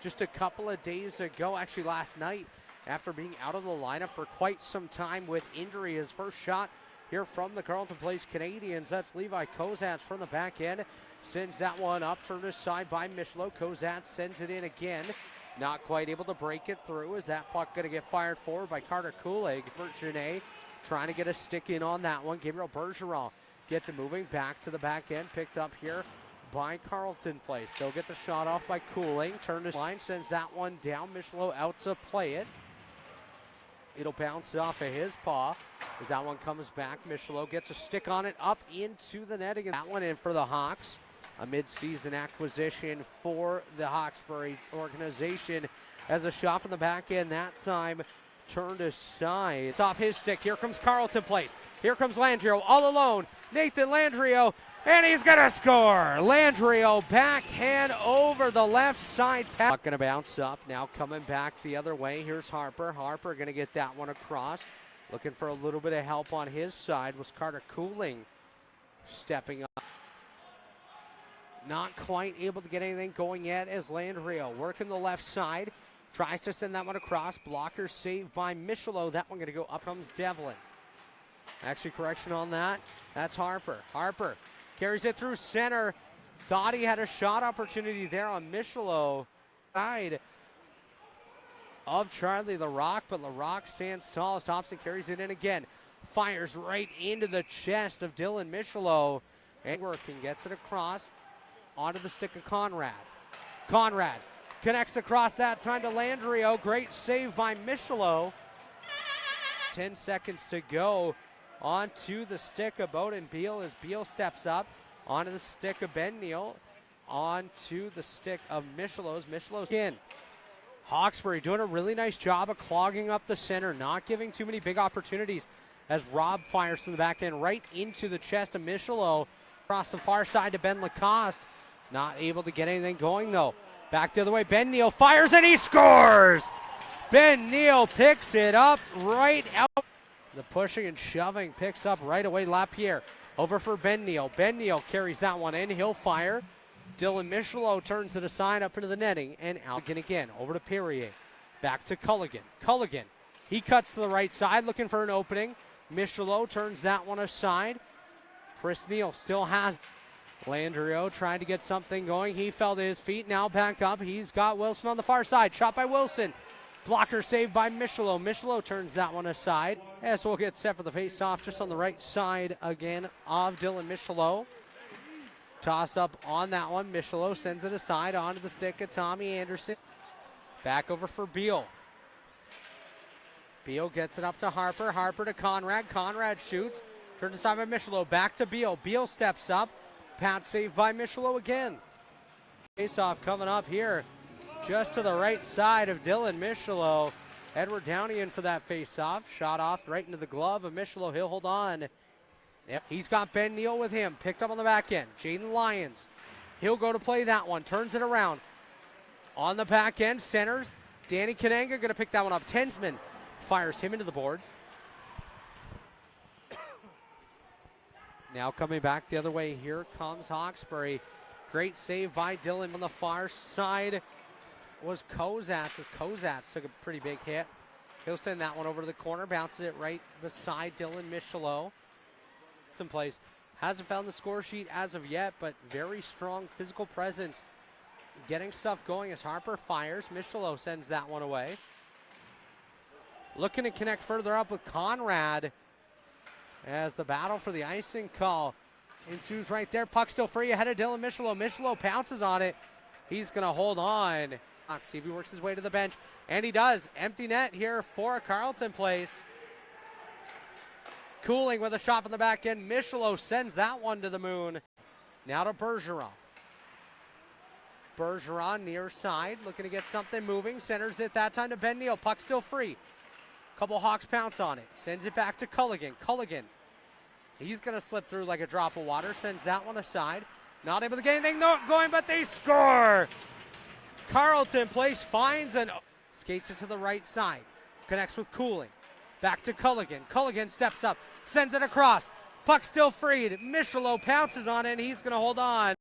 just a couple of days ago, actually last night, after being out of the lineup for quite some time with injury. His first shot here from the Carleton Place Canadians. That's Levi Kozats from the back end. Sends that one up, turned aside by Michelow. Kozats sends it in again. Not quite able to break it through. Is that puck going to get fired forward by Carter Kulig? Bergenet trying to get a stick in on that one. Gabriel Bergeron gets it moving back to the back end. Picked up here by Carleton Place. They'll get the shot off by Cooling. Turned his line, sends that one down. Michelow out to play it. It'll bounce off of his paw as that one comes back. Michelow gets a stick on it up into the netting. And that one in for the Hawks. A mid-season acquisition for the Hawkesbury organization as a shot from the back end. That time turned aside. It's off his stick. Here comes Carleton Place. Here comes Landrio all alone. Nathan Landrio, and he's going to score. Landrio backhand over the left side. Not going to bounce up. Now coming back the other way. Here's Harper. Harper going to get that one across. Looking for a little bit of help on his side was Carter Cooling stepping up. Not quite able to get anything going yet as Landrio working the left side. Tries to send that one across. Blocker saved by Michelow. That one going to go up comes Devlin. Actually, correction on that. That's Harper. Harper carries it through center. Thought he had a shot opportunity there on Michelow. Side of Charlie LaRock, but LaRock stands tall as Thompson carries it in again. Fires right into the chest of Dylan Michelow. And working, gets it across onto the stick of Conrad. Conrad connects across that time to Landrio. Great save by Michelow. 10 seconds to go. Onto the stick of Bowden Beal as Beal steps up. Onto the stick of Ben Neal. Onto the stick of Michelow's. Michelow's in. Hawkesbury doing a really nice job of clogging up the center, not giving too many big opportunities as Rob fires from the back end right into the chest of Michelow. Across the far side to Ben Lacoste. Not able to get anything going though. Back the other way, Ben Neal fires and he scores! Ben Neal picks it up right out. The pushing and shoving picks up right away. Lapierre over for Ben Neal. Ben Neal carries that one in. He'll fire. Dylan Michelow turns it aside up into the netting and out again. Over to Perrier. Back to Culligan. Culligan. He cuts to the right side looking for an opening. Michelow turns that one aside. Chris Neal still has Landrio trying to get something going. He fell to his feet. Now back up. He's got Wilson on the far side. Shot by Wilson. Blocker saved by Michelow. Michelow turns that one aside. As we'll get set for the face-off just on the right side again of Dylan Michelow. Toss up on that one. Michelow sends it aside onto the stick of Tommy Anderson. Back over for Beal. Beal gets it up to Harper. Harper to Conrad. Conrad shoots. Turned aside by Michelow. Back to Beal. Beal steps up. Pat saved by Michelow again. Face-off coming up here just to the right side of Dylan Michelow. Edward Downey in for that face-off. Shot off right into the glove of Michelow. He'll hold on. Yep, he's got Ben Neal with him. Picked up on the back end. Jaden Lyons. He'll go to play that one. Turns it around. On the back end, centers. Danny Kananga going to pick that one up. Tensman fires him into the boards. Now coming back the other way, here comes Hawkesbury. Great save by Dylan on the far side was Kozats, as Kozats took a pretty big hit. He'll send that one over to the corner, bounces it right beside Dylan Michelow. Some plays. Hasn't found the score sheet as of yet, but very strong physical presence. Getting stuff going as Harper fires. Michelow sends that one away. Looking to connect further up with Conrad as the battle for the icing call ensues right there. Puck still free ahead of Dylan Michelow. Michelow pounces on it. He's going to hold on. See if he works his way to the bench. And he does. Empty net here for Carleton Place. Cooling with a shot from the back end. Michelow sends that one to the moon. Now to Bergeron. Bergeron near side. Looking to get something moving. Centers it that time to Ben Neal. Puck still free. Couple Hawks pounce on it. Sends it back to Culligan. Culligan. He's going to slip through like a drop of water. Sends that one aside. Not able to get anything going, but they score. Carleton Place finds and skates it to the right side. Connects with Cooling. Back to Culligan. Culligan steps up. Sends it across. Puck still freed. Michelow pounces on it, and he's going to hold on.